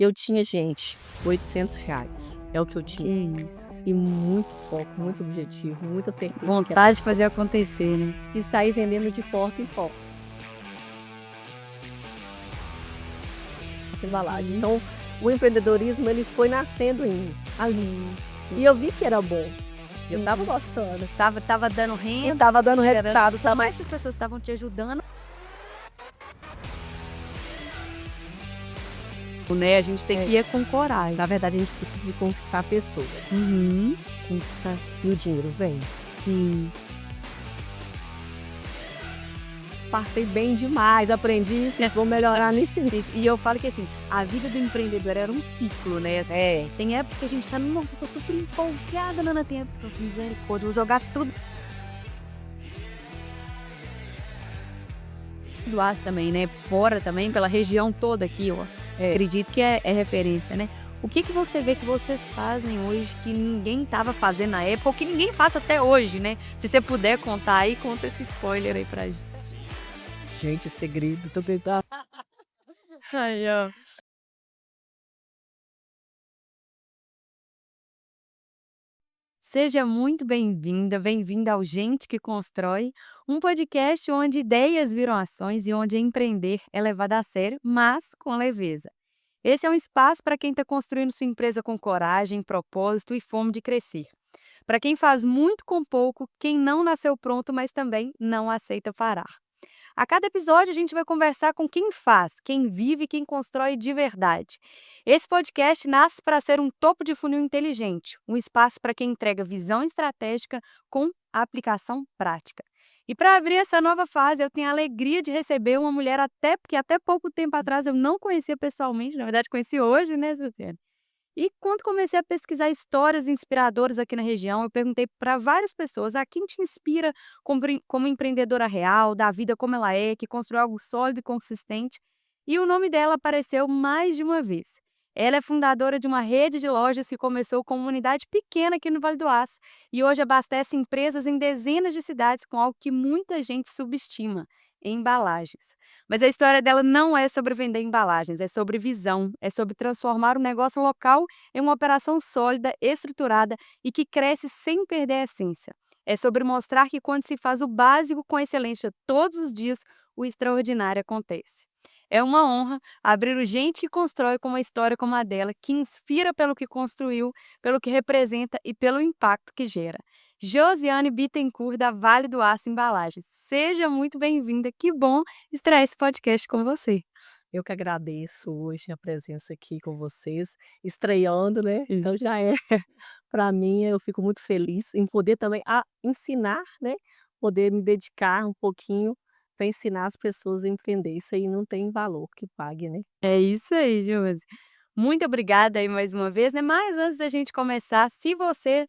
Eu tinha, gente, R$ 800, é o que eu Que tinha. isso. E muito foco, muito objetivo, muita certeza que era Vontade de fazer acontecer, né. e sair vendendo de porta em porta essa embalagem. Uhum. Então, o empreendedorismo ele foi nascendo em mim, ali. Sim, E eu vi que era bom, eu sim. estava gostando Tava dando e renda, estava dando era resultado ainda mais também. que as pessoas estavam te ajudando, né, a gente tem que ir com coragem. Na verdade, a gente precisa de conquistar pessoas. Uhum. Conquistar. E o dinheiro vem. Sim. Passei bem demais, aprendi isso, vou melhorar nisso. Isso. E eu falo que, assim, a vida do empreendedor era um ciclo, né, assim, tem época que a gente tá: "Nossa, eu tô super empolgada", não, tem época que você fala assim: "Misericórdia, vou jogar tudo do aço também, né, fora também, pela região toda aqui, ó. É. Acredito que é referência, né. O que que você vê que vocês fazem hoje que ninguém estava fazendo na época ou que ninguém faz até hoje, né? Se você puder contar aí, conta esse spoiler aí pra gente. Gente, segredo, tô tentando. Aí, ó. Seja muito bem-vinda, bem-vinda ao Gente que Constrói, um podcast onde ideias viram ações e onde empreender é levado a sério, mas com leveza. Esse é um espaço para quem está construindo sua empresa com coragem, propósito e fome de crescer. Para quem faz muito com pouco, quem não nasceu pronto, mas também não aceita parar. A cada episódio, a gente vai conversar com quem faz, quem vive e quem constrói de verdade. Esse podcast nasce para ser um topo de funil inteligente, um espaço para quem entrega visão estratégica com aplicação prática. E para abrir essa nova fase, eu tenho a alegria de receber uma mulher porque até pouco tempo atrás eu não conhecia pessoalmente, na verdade conheci hoje, né, Suzana? E quando comecei a pesquisar histórias inspiradoras aqui na região, eu perguntei para várias pessoas: quem te inspira como empreendedora real, da vida como ela é, que construiu algo sólido e consistente? E o nome dela apareceu mais de uma vez. Ela é fundadora de uma rede de lojas que começou com uma unidade pequena aqui no Vale do Aço e hoje abastece empresas em dezenas de cidades com algo que muita gente subestima: embalagens. Mas a história dela não é sobre vender embalagens, é sobre visão, é sobre transformar um negócio local em uma operação sólida, estruturada e que cresce sem perder a essência. É sobre mostrar que quando se faz o básico com excelência todos os dias, o extraordinário acontece. É uma honra abrir o Gente que Constrói com uma história como a dela, que inspira pelo que construiu, pelo que representa e pelo impacto que gera. Josiane Bittencourt, da Vale do Aço Embalagens. Seja muito bem-vinda, que bom estrear esse podcast com você. Eu que agradeço hoje a presença aqui com vocês, estreando, né, então já é para mim, eu fico muito feliz em poder também ensinar, né, poder me dedicar um pouquinho para ensinar as pessoas a empreender, isso aí não tem valor que pague, né. É isso aí, Josi. Muito obrigada aí mais uma vez, né? Mas antes da gente começar, se você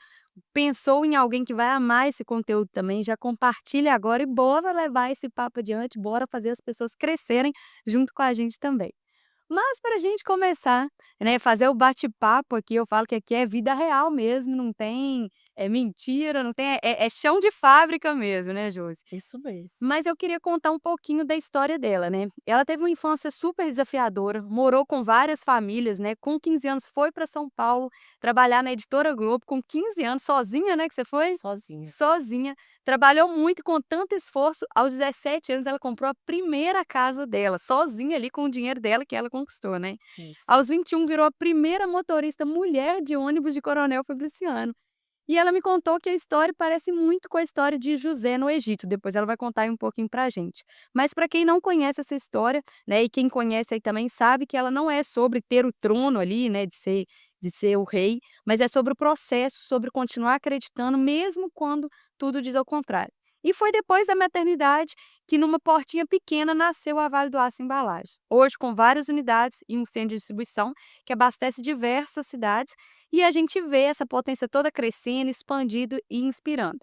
pensou em alguém que vai amar esse conteúdo também, já compartilha agora e bora levar esse papo adiante, bora fazer as pessoas crescerem junto com a gente também. Mas para a gente começar, né, fazer o bate-papo aqui, eu falo que aqui é vida real mesmo, não tem mentira, não tem é chão de fábrica mesmo, né, Josi? Isso mesmo. Mas eu queria contar um pouquinho da história dela, né. Ela teve uma infância super desafiadora, morou com várias famílias, né, com 15 anos foi para São Paulo trabalhar na Editora Globo, com 15 anos, sozinha, né, que você foi? Sozinha. Sozinha, trabalhou muito e com tanto esforço, aos 17 anos ela comprou a primeira casa dela, sozinha ali com o dinheiro dela que ela conquistou, né. Isso. Aos 21 virou a primeira motorista mulher de ônibus de Coronel Fabriciano. E ela me contou que a história parece muito com a história de José no Egito, depois ela vai contar aí um pouquinho pra gente. Mas para quem não conhece essa história, né, e quem conhece aí também sabe que ela não é sobre ter o trono ali, né, de ser o rei, mas é sobre o processo, sobre continuar acreditando mesmo quando tudo diz ao contrário. E foi depois da maternidade que numa portinha pequena nasceu a Vale do Aço Embalagem. Hoje com várias unidades e um centro de distribuição que abastece diversas cidades e a gente vê essa potência toda crescendo, expandindo e inspirando.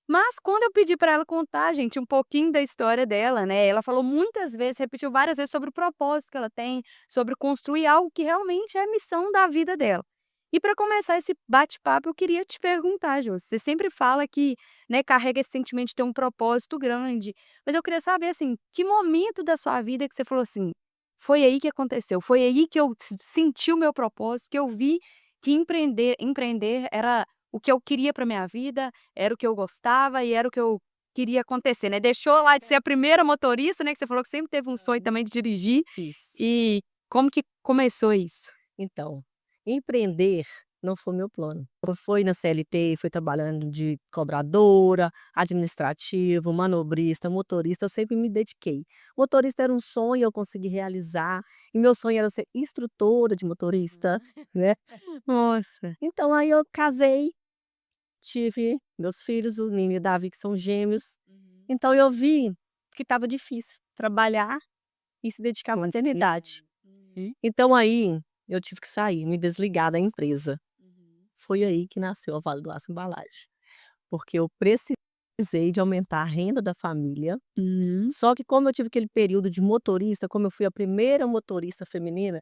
Mas quando eu pedi para ela contar, gente, um pouquinho da história dela, né, ela falou muitas vezes, repetiu várias vezes sobre o propósito que ela tem, sobre construir algo que realmente é a missão da vida dela. E para começar esse bate-papo, eu queria te perguntar, Jô, você sempre fala que, né, carrega esse sentimento de ter um propósito grande, mas eu queria saber, assim, que momento da sua vida que você falou assim: foi aí que aconteceu, foi aí que eu senti o meu propósito, que eu vi que empreender era o que eu queria para minha vida, era o que eu gostava e era o que eu queria acontecer, né. Deixou lá de ser a primeira motorista, né, que você falou que sempre teve um sonho também de dirigir, Isso. e como que começou isso? Então, empreender não foi meu plano. Foi na CLT, fui trabalhando de cobradora, administrativo, manobrista, motorista, eu sempre me dediquei. Motorista era um sonho, eu consegui realizar, e meu sonho era ser instrutora de motorista, né. Nossa. Então aí eu casei, tive meus filhos, o Nino e o Davi, que são gêmeos, Uhum. então eu vi que estava difícil trabalhar e se dedicar à maternidade. Uhum. Então aí, eu tive que sair, me desligar da empresa. Uhum. Foi aí que nasceu a Vale do Aço Embalagem, porque eu precisei de aumentar a renda da família, Uhum. só que como eu tive aquele período de motorista, como eu fui a primeira motorista feminina,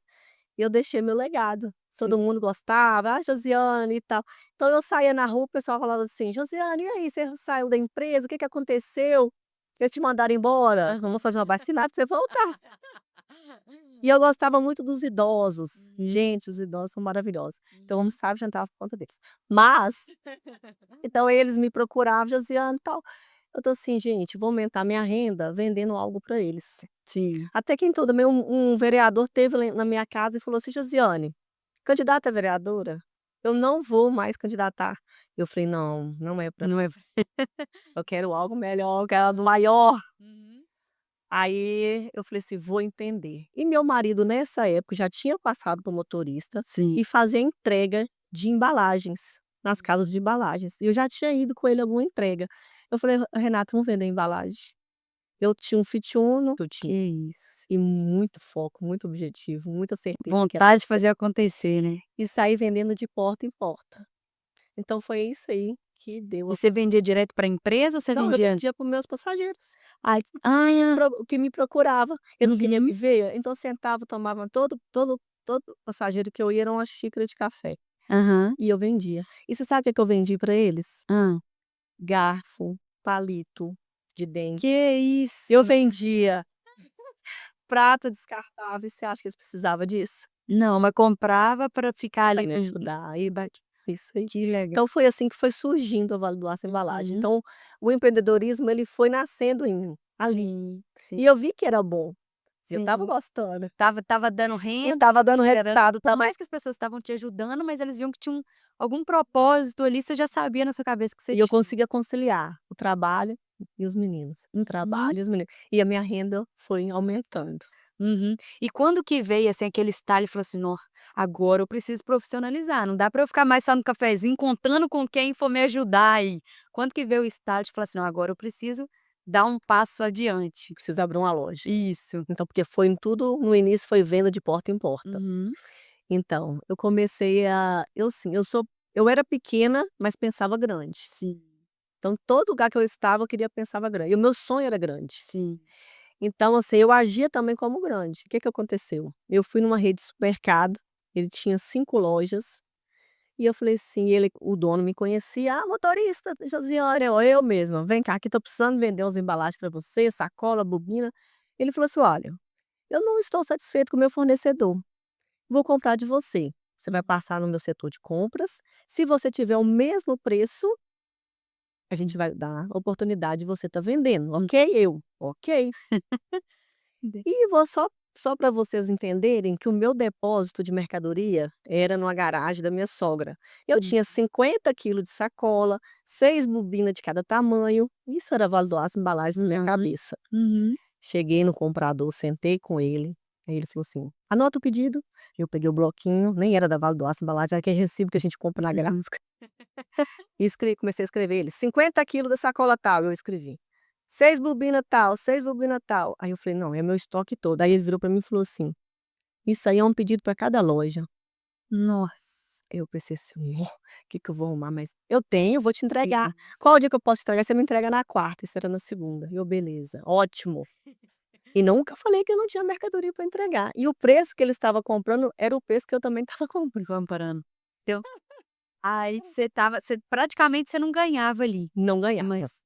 eu deixei meu legado. Sim. Todo mundo gostava: "Ah, Josiane e tal". Então eu saía na rua, o pessoal falava assim: "Josiane, e aí, você saiu da empresa, o que que aconteceu? Eles te mandaram embora? Aham. Vamos fazer uma bacinada pra você voltar". E eu gostava muito dos idosos. Uhum. Gente, os idosos são maravilhosos. Então eu Uhum. almoçava e jantava por conta deles. Mas, então eles me procuravam: "Josiane, tal". Eu tô assim: "Gente, vou aumentar minha renda vendendo algo para eles". Sim. Até que então também um vereador teve lá na minha casa e falou assim: "Josiane, candidata a vereadora? Eu não vou mais candidatar". Eu falei: "Não, não é para Não é. eu quero algo melhor, eu quero algo maior". Uhum. Aí eu falei assim: "Vou empreender". E meu marido nessa época já tinha passado por motorista Sim. e fazia entrega de embalagens nas casas Uhum. de embalagens. E eu já tinha ido com ele a alguma entrega. Eu falei: Renato, vamos vender embalagem". Eu tinha um Fit Uno, que eu tinha, Que isso. e muito foco, muito objetivo, muita certeza que ia dar Vontade de certo. fazer acontecer, né. E saí vendendo de porta em porta. Então foi isso aí que deu E a você vendia direto pra empresa ou você não, eu vendia vendia para os meus passageiros. ah, Os ah, pro que me procurava, eles não queriam uhum. me ver, então sentava, tomava todo passageiro que eu ia era uma xícara de café, Aham. e eu vendia. E você sabe o que que eu vendi para eles? Hã. Garfo, palito de dente. Que Eu isso. vendia prato descartável, e você acha que eles precisava disso? Não, mas comprava pra ficar Pra ali me ajudar, e ba isso aí. que legal. Então foi assim que foi surgindo a Vale do Aço Embalagem. Uhum. Então, o empreendedorismo ele foi nascendo em mim, ali. Sim, sim, E eu vi que era bom, eu sim. estava gostando. Estava dando E renda, estava dando gerando resultado por também. mais que as pessoas estavam te ajudando, mas eles viam que tinha algum propósito ali, você já sabia na sua cabeça que você E eu tinha. conseguia conciliar o trabalho e os meninos, o Uhum, trabalho e os meninos. E a minha renda foi aumentando. uhum. E quando que veio, assim, aquele estalo e falou assim: "Nó, agora eu preciso profissionalizar, não dá pra eu ficar mais só no cafezinho contando com quem for me ajudar aí". Quando que veio o estalo de falar assim: "Não, agora eu preciso dar um passo adiante"? Preciso abrir uma loja. Isso. Então, porque foi em tudo no início foi venda de porta em porta. Uhum. Então, eu comecei a eu era pequena, mas pensava grande. Sim, Então, todo lugar que eu estava, eu queria pensava grande. E o meu sonho era grande. sim. Então, assim, eu agia também como grande. O que que aconteceu? Eu fui numa rede de supermercado, ele tinha 5 lojas. E eu falei assim, o dono me conhecia: "Ah, motorista Josiane", eu mesma: "Vem cá que estou precisando vender umas embalagens para você, sacola, bobina". Ele falou assim: "Olha, eu não estou satisfeito com o meu fornecedor, vou comprar de você. Você vai passar no meu setor de compras, se você tiver o mesmo preço, a gente vai dar a oportunidade de você estar vendendo, Hum. ok?". Eu: "Ok". De E vou só para vocês entenderem que o meu depósito de mercadoria era numa garagem da minha sogra. Eu Hum. tinha 50 quilos de sacola, 6 bobinas de cada tamanho, isso era Vale do Aço Embalagens na minha Aham. cabeça. Uhum. Cheguei no comprador, sentei com ele, aí ele falou assim: "Anota o pedido". Eu peguei o bloquinho, nem era da Vale do Aço Embalagem, era aquele recibo que a gente compra na Uhum. gráfica. E comecei a escrever ele: "50 quilos da sacola tal", eu escrevi. 6 bobina tal, 6 bobina tal. Aí eu falei: "Não, é meu estoque todo". Aí ele virou para mim e falou assim: "Isso aí é um pedido para cada loja". Nossa. Eu pensei assim: "Nó, que eu vou arrumar, mas eu tenho, vou te entregar. Sim. Qual o dia que eu posso te entregar? Você me entrega na quarta", isso era na segunda. E eu: "Beleza, ótimo". E nunca falei que eu não tinha mercadoria para entregar. E o preço que ele estava comprando era o preço que eu também estava comprando. Comparando. Então, aí você praticamente você não ganhava ali, Não ganhava. mas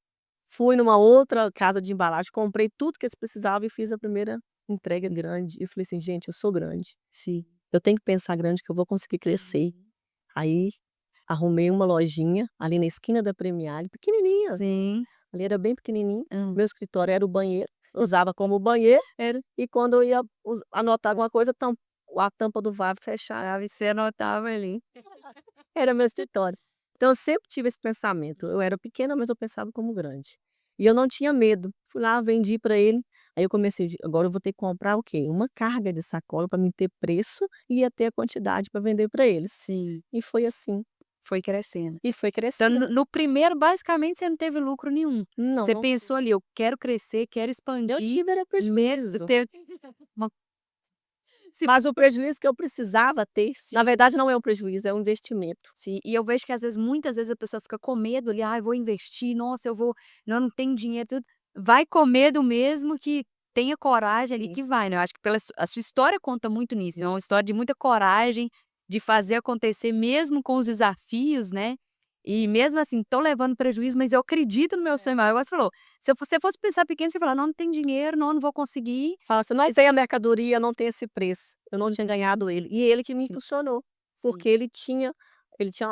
Fui numa outra casa de embalagem, comprei tudo que eles precisavam e fiz a primeira. entrega grande. Eu falei assim: "Gente, eu sou grande, Sim. eu tenho que pensar grande que eu vou conseguir crescer". Aí, arrumei uma lojinha ali na esquina da Premiale, pequenininha, Sim. ali era bem pequenininho, Hã. meu escritório era o banheiro, usava como banheiro, Era e quando eu ia anotar alguma coisa, a tampa do vaso fechava. ah, você anotava ali. Era meu escritório. Então eu sempre tive esse pensamento, eu era pequena, mas eu pensava como grande. E eu não tinha medo, fui lá, vendi para ele, aí eu comecei de agora eu vou ter que comprar o quê? Uma carga de sacola para mim ter preço e ia ter a quantidade para vender para eles. Sim, E foi assim, foi crescendo. e foi Então crescendo. no primeiro, basicamente, você não teve lucro nenhum. Não, Você não tive. pensou ali: "Eu quero crescer, quero Eu expandir, tive era mesmo prejuízo, ter uma". Se mas o prejuízo que eu precisava ter, na sim, verdade não é um prejuízo, é um investimento. sim. E eu vejo que às vezes, muitas vezes a pessoa fica com medo ali: "Ai, vou investir, nossa, eu vou não tenho dinheiro, tudo". Vai com medo mesmo, que tenha coragem ali que Isso. vai, né. Eu acho que pela a sua história conta muito nisso, é uma história de muita coragem, de fazer acontecer mesmo com os desafios, né. E mesmo assim, tô levando prejuízo, mas eu acredito no meu sonho maior. Igual você falou, se você fosse pensar pequeno, você ia falar: "Não, não tem dinheiro, não, não vou conseguir". Fala assim: "Não Mas tem a mercadoria, não tem esse preço". Eu não tinha ganhado ele, e ele que me sim, impulsionou, sim, porque ele tinha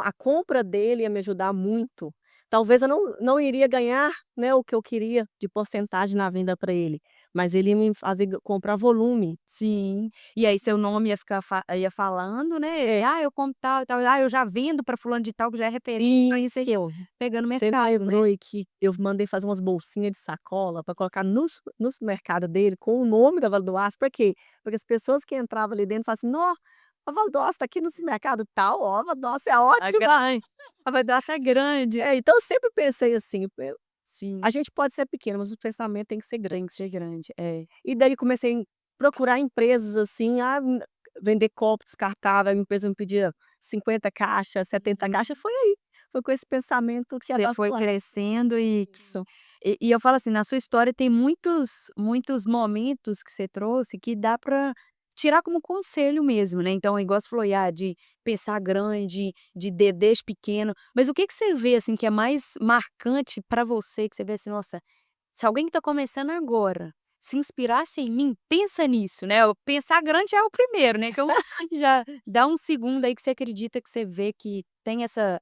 a compra dele ia me ajudar muito. Talvez eu não iria ganhar, né, o que eu queria de porcentagem na venda para ele, mas ele ia me fazer comprar volume. sim. E aí seu nome ia ficar ia falando, né: É, "Ah, eu compro tal e tal, ah, eu já vendo para fulano de tal que já é referência", aí você isso. pegando Você me mercado, né. lembrou aí que eu mandei fazer umas bolsinhas de sacola para colocar no supermercado dele com o nome da Valdoasta, por quê? Porque as pessoas que entravam ali dentro falavam assim: "Nó, a Valdosta tá aqui no supermercado tal, ó, a Valdosta é A ótima". grande, a Valdosta é grande. É, então eu sempre pensei assim, a Sim, gente pode ser pequeno, mas o pensamento tem que ser grande. tem que ser grande. É. E daí comecei a procurar empresas assim, vender copo descartável, a empresa me pedia 50 caixas, 70 caixas, foi aí, foi com esse pensamento que a Você foi crescendo e isso. E eu falo assim, na sua história tem muitos momentos que você trouxe que dá para tirar como conselho mesmo, né, então igual você falou, de pensar grande, desde pequeno, mas o que que você vê, assim, que é mais marcante para você, que você vê assim: "Nossa, se alguém que está começando agora se inspirasse em mim, pensa nisso", né, o pensar grande já é o primeiro, né, então já dá um segundo aí que você acredita, que você vê que tem essa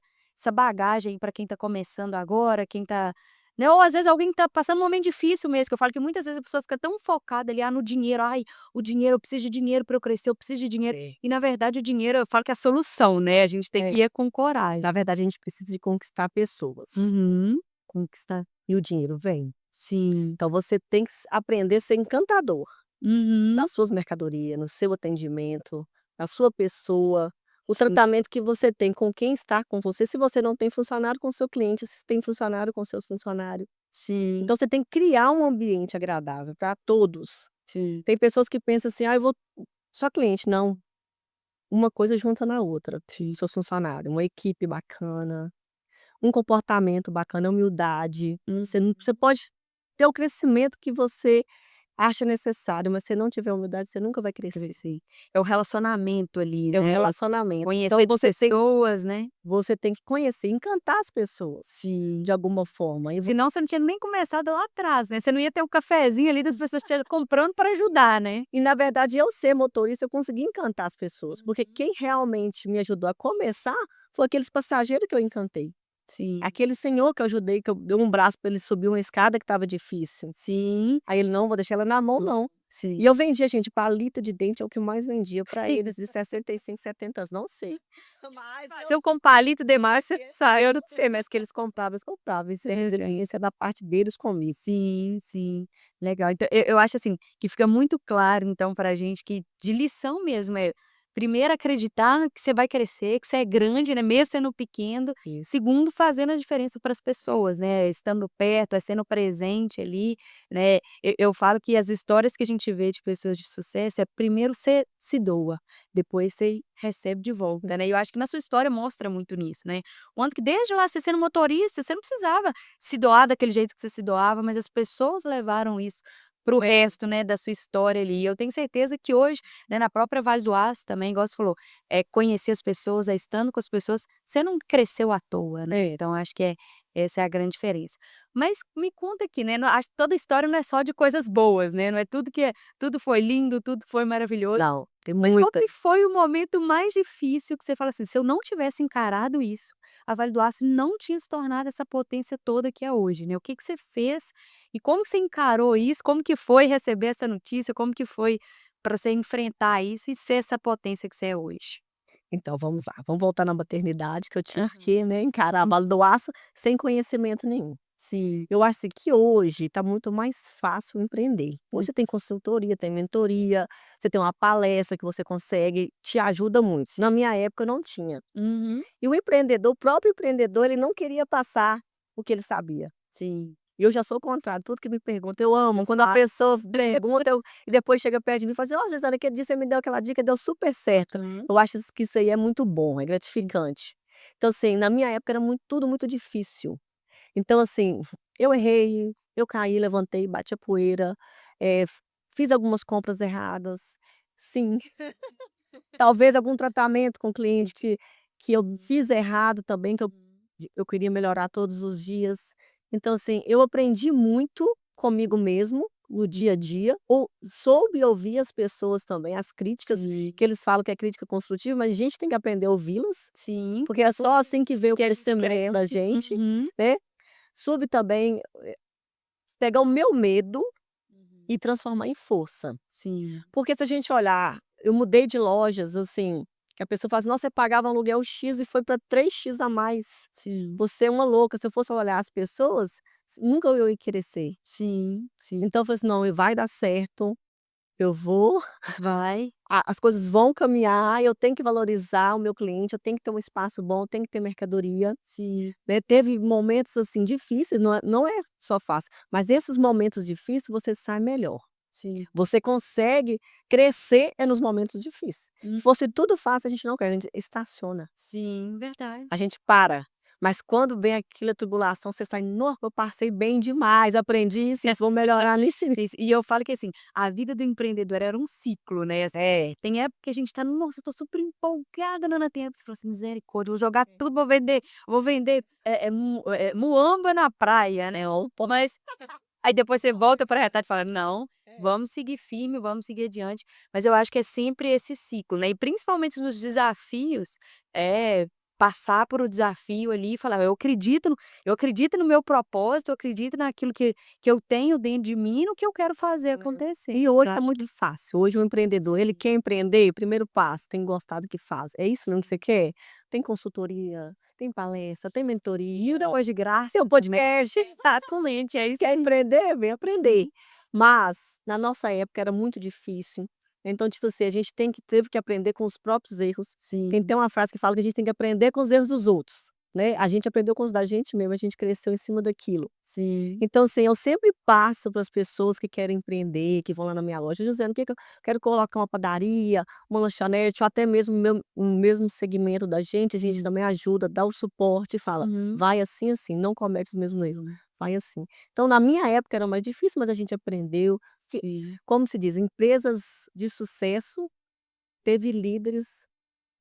bagagem para quem está começando agora, quem está, né, ou às vezes alguém que tá passando um momento difícil mesmo, que eu falo que muitas vezes a pessoa fica tão focada ali, no dinheiro, "Ai, o dinheiro, eu preciso de dinheiro para eu crescer, eu preciso de dinheiro", É, e na verdade o dinheiro eu falo que é a solução, né, a gente tem é. que ir com coragem. Na verdade a gente precisa de conquistar pessoas, Uhum. Conquistar. e o dinheiro vem. Sim. Então você tem que aprender a ser encantador Uhum. nas suas mercadorias, no seu atendimento, na sua pessoa, o Sim, tratamento que você tem com quem está com você, se você não tem funcionário, com seu cliente, se tem funcionário, com seus funcionários. sim, Então você tem que criar um ambiente agradável para todos. sim, Tem pessoas que pensam assim: "Ah, eu vou só cliente", não, uma coisa junta na outra, sim. seus funcionários, uma equipe bacana, um comportamento bacana, humildade, Uhum. você pode ter o crescimento que você acha necessário, mas se não tiver humildade, você nunca vai crescer. Crescer. É o relacionamento ali, É o né, relacionamento. Então conhecer de pessoas, né. você tem que conhecer, encantar as pessoas, Sim. de alguma forma. Senão você não tinha nem começado lá atrás, né, você não ia ter o cafezinho ali das pessoas te comprando para ajudar, né. E na verdade eu ser motorista, eu consegui encantar as pessoas, porque Uhum. quem realmente me ajudou a começar, foi aqueles passageiros que eu encantei. Sim, Aquele senhor que eu ajudei, que eu dei um braço para ele subir uma escada que estava difícil. sim, Aí ele: "Não, vou deixar ela na mão não". sim. E eu vendia, gente, palito de dente é o que eu mais vendia para eles de 65, 70 anos, não sei. Mas Se eu com palito demais, você sai. eu não sei, mas que eles compravam, isso é resiliência da parte deles comigo. Sim, sim, legal. Então eu acho, assim, que fica muito claro, então, pra gente que de lição mesmo, primeiro acreditar que você vai crescer, que você é grande, né, mesmo sendo pequeno. Isso. Segundo, fazendo a diferença para as pessoas, né, estando perto, sendo presente ali, né. Eu falo que as histórias que a gente vê de pessoas de sucesso, primeiro você se doa, depois você recebe de volta, né. E eu acho que na sua história mostra muito nisso, né. Quanto que desde lá, você sendo motorista, você não precisava se doar daquele jeito que você se doava, mas as pessoas levaram isso para o resto, né, da sua história ali. E eu tenho certeza que hoje, né, na própria Vale do Aço também, igual você falou, conhecer as pessoas, estando com as pessoas, você não cresceu à toa, né. Então acho que essa é a grande diferença. Mas me conta aqui, né, acho que toda história não é só de coisas boas, né, não é tudo foi lindo, tudo foi maravilhoso. Não, tem Mas qual muita. que foi o momento mais difícil que você fala assim: "Se eu não tivesse encarado isso, a Vale do Aço não tinha se tornado essa potência toda que é hoje", né. O que que você fez e como que você encarou isso? Como que foi receber essa notícia? Como que foi para você enfrentar isso e ser essa potência que você é hoje? Então vamos lá, vamos voltar na maternidade que eu tive Aham. que, né, encarar a Vale do Aço sem conhecimento nenhum. Sim. Eu acho assim que hoje está muito mais fácil empreender. Hoje Hum, você tem consultoria, tem mentoria, você tem uma palestra que você consegue, te ajuda muito. sim. Na minha época não tinha. Uhum. E o próprio empreendedor, ele não queria passar o que ele sabia. Sim. E eu já sou o contrário, tudo que me pergunta eu amo, quando a Ah, pessoa pergunta e depois chega perto de mim e fala assim: "Ó, Gisele, aquele dia você me deu aquela dica, deu super certo". aham. Eu acho que isso aí é muito bom, é Sim. gratificante. Então assim, na minha época era tudo muito difícil. Então assim, eu errei, eu caí, levantei, bati a poeira, fiz algumas compras erradas, sim. Talvez algum tratamento com o cliente que eu fiz errado também, que eu queria melhorar todos os dias. Então, assim, eu aprendi muito comigo mesmo, no dia a dia, ou soube ouvir as pessoas também, as críticas, Sim. que eles falam que é crítica construtiva, mas a gente tem que aprender a ouvi-las, Sim. porque é só assim que vem o Que a gente crescimento da cresce. gente, Uhum. né. Soube também pegar o meu medo Uhum. e transformar em força. Sim. Porque se a gente olhar, eu mudei de lojas, assim, que a pessoa fala assim: "Nossa, você pagava um aluguel X e foi para 3x a mais. Sim. Você é uma louca". Se eu fosse olhar as pessoas, nunca eu ia crescer. Sim. Sim. Então eu falei assim: "Não, vai dar certo, eu vou, Vai. as coisas vão caminhar, eu tenho que valorizar o meu cliente, eu tenho que ter um espaço bom, eu tenho que ter mercadoria", Sim. né. Teve momentos, assim, difíceis, não é só fácil, mas esses momentos difíceis você sai melhor. Sim. Você consegue crescer nos momentos difíceis. Hum. Se fosse tudo fácil, a gente não cresce, a gente estaciona, Sim, a verdade. gente para. Mas quando vem aquela tribulação, você sai: "Nossa, eu passei bem demais, aprendi isso, vou melhorar nisso e Isso, e eu falo que, assim, a vida do empreendedor era um ciclo, né, assim, É, tem época que a gente tá: "Nossa, eu tô super empolgada", nana, tem época que você fala assim: "Misericórdia, vou jogar tudo, vou vender, muamba na praia", né, é um ponto. mas aí depois você volta pra realidade e fala: "Não, vamos seguir firme, vamos seguir adiante", mas eu acho que é sempre esse ciclo, né, e principalmente nos desafios, passar por o desafio ali e falar: eu acredito no meu propósito, eu acredito naquilo que eu tenho dentro de mim e no que eu quero fazer acontecer". E hoje Eu está acho muito que fácil, hoje o empreendedor, ele sim, quer empreender, primeiro passo, tem que gostar do que faz. É isso mesmo que você quer? Tem consultoria, tem palestra, tem mentoria, e depois de tem graça o também. podcast. Exatamente, é isso Quer aí. empreender? Vem aprender. Uhum. Mas, na nossa época era muito difícil, então, tipo assim, a gente teve que aprender com os próprios erros. Tem Sim, uma frase que fala que a gente tem que aprender com os erros dos outros, né, a gente aprendeu com os da gente mesmo, a gente cresceu em cima daquilo. sim. Então, assim, eu sempre passo para as pessoas que querem empreender, que vão lá na minha loja, dizendo: "O que que eu quero colocar uma padaria, uma lanchonete", ou até mesmo o mesmo segmento da gente, a gente Sim. também ajuda, dá o suporte e fala: Uhum. "Vai assim, assim, não comete os mesmos erros, Sim, vai assim". Então, na minha época era mais difícil, mas a gente aprendeu. Se sim. Como se diz, empresas de sucesso, teve líderes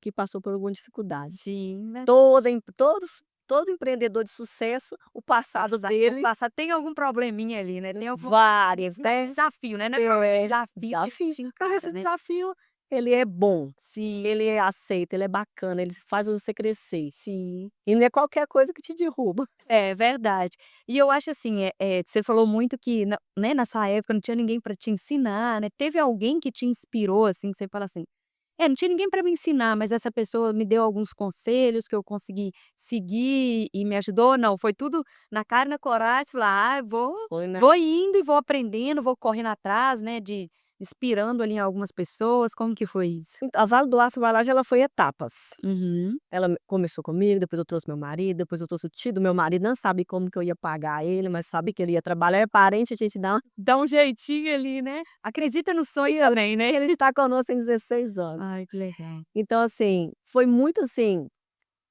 que passou por alguma dificuldade. Sim, Toda verdade. em todos Todo empreendedor de sucesso, o passado O dele passado tem algum probleminha ali, né, tem algum várias, né. desafio, né, não é problema, é É, desafio que a desafio. gente Mas encara, esse né. desafio, ele é bom, Sim, ele é aceito, ele é bacana, ele faz você crescer. sim. E não é qualquer coisa que te derruba. É verdade. E eu acho assim, você falou muito que na sua época não tinha ninguém para te ensinar, né, teve alguém que te inspirou, assim, que você fala assim: não tinha ninguém para me ensinar, mas essa pessoa me deu alguns conselhos que eu consegui seguir e me ajudou"? Não, foi tudo na cara e na coragem, você falou: "Ah, vou Foi, né. vou indo e vou aprendendo, vou correndo atrás, né, de inspirando ali algumas pessoas", como que foi isso? Então, a Vale do Aço Embalagem, ela foi etapas. Uhum. Ela começou comigo, depois eu trouxe meu marido, depois eu trouxe o tio do meu marido, não sabia como que eu ia pagar ele, mas sabia que ele ia trabalhar, é parente, a gente dá Dá um jeitinho ali, né. Acredita no sonho também, né. ele está conosco tem 16 anos. Ai, que legal. Então, assim, foi muito assim,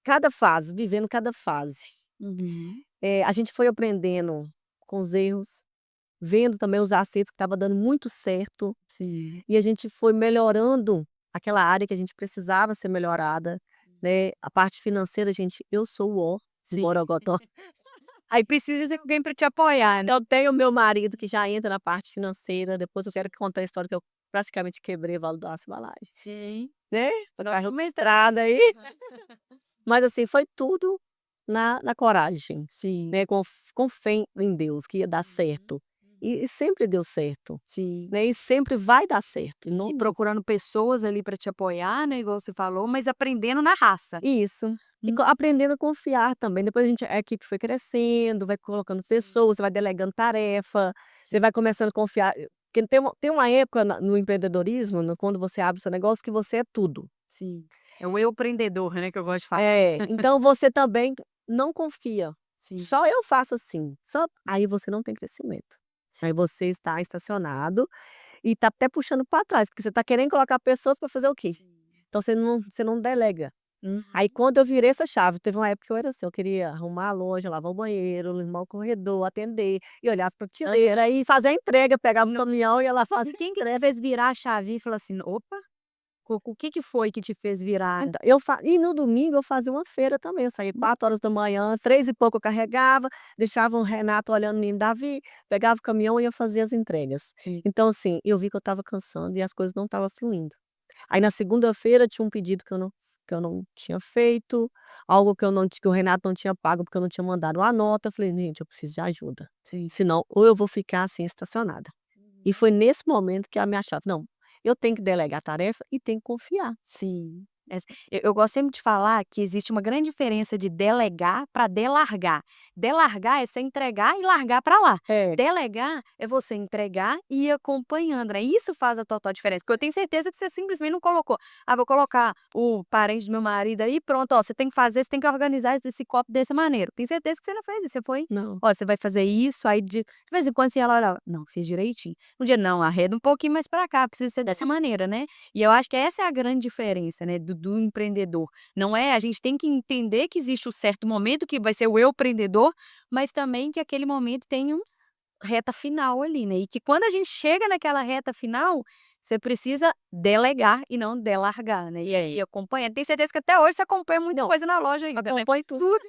cada fase, vivendo cada fase. Uhum. A gente foi aprendendo com os erros, vendo também os acertos que estava dando muito certo, Sim. e a gente foi melhorando aquela área que a gente precisava ser melhorada, né. A parte financeira, gente, eu sou o ó do Sim. borogodó. Aí precisa de alguém para te apoiar, né. Então tem o meu marido que já entra na parte financeira, depois eu quero contar a história que eu praticamente quebrei o Vale do Aço Embalagem, Sim. né, pra Nossa, ficar mas registrado aí. Mas assim, foi tudo na coragem, sim. né, com fé em Deus que ia dar Uhum, certo. uhum. E sempre deu certo, Sim. né, e sempre vai dar certo, em E nome de Jesus. procurando pessoas ali para te apoiar, né, igual você falou, mas aprendendo na raça. Isso. E Hum, aprendendo a confiar também, depois a equipe foi crescendo, vai colocando sim, pessoas, você vai delegando tarefa, você sim, vai começando a confiar porque tem uma época no empreendedorismo, quando você abre o seu negócio, que você é tudo. sim. É o eu empreendedor, né, que eu gosto de falar. Então você também não confia. Sim, Só eu faço assim, só aí você não tem crescimento. Aí sim, você está estacionado e está até puxando para trás, porque você está querendo colocar pessoas para fazer o quê? sim. Então você não delega. Aí Uhum. quando eu virei essa chave, teve uma época que eu era assim, eu queria arrumar a loja, lavar o banheiro, limpar o corredor, atender, e olhar as Aham. prateleiras, e fazer a entrega, pegava o No caminhão e ia lá fazer E a quem que te entrega. fez virar a chave e falar assim: "Opa, o que que foi que te fez virar?" Então, e no domingo eu fazia uma feira também, eu saía Hum, 4 horas da manhã, 3 e pouco eu carregava, deixava o Renato olhando o menino Davi, pegava o caminhão e ia fazer as entregas. sim. Então assim, eu vi que eu estava cansando e as coisas não estavam fluindo. Aí na segunda-feira tinha um pedido que eu não tinha feito, algo que o Renato não tinha pago, porque eu não tinha mandado uma nota, eu falei: "Gente, eu preciso de ajuda, Sim. senão ou eu vou ficar assim estacionada". E Uhum. foi nesse momento que a minha chave: "Não, eu tenho que delegar a tarefa e tenho que confiar". Sim. Eu gosto sempre de falar que existe uma grande diferença de delegar para delargar. Delargar é você entregar e largar para lá. É. Delegar é você entregar e ir acompanhando, né, isso faz a total diferença, porque eu tenho certeza que você simplesmente não colocou: "Ah, vou colocar o parente do meu marido aí, pronto, ó, você tem que fazer, você tem que organizar esse copo dessa maneira". Tenho certeza que você não fez isso, você foi: Não. "Ó, você vai fazer isso", aí de vez em quando você ia lá olhava: "Não, fiz direitinho". No dia: "Não, arreda um pouquinho mais para cá, precisa ser dessa maneira, né". E eu acho que essa é a grande diferença, né, do empreendedor. Não é a gente tem que entender que existe o certo momento que vai ser o eu empreendedor, mas também que aquele momento tem reta final ali, né, e que quando a gente chega naquela reta final, você precisa delegar e não delargar, né, e aí acompanhar. Tenho certeza que até hoje você acompanha muita Não, coisa na loja ainda, né. acompanhe tudo. Tudo.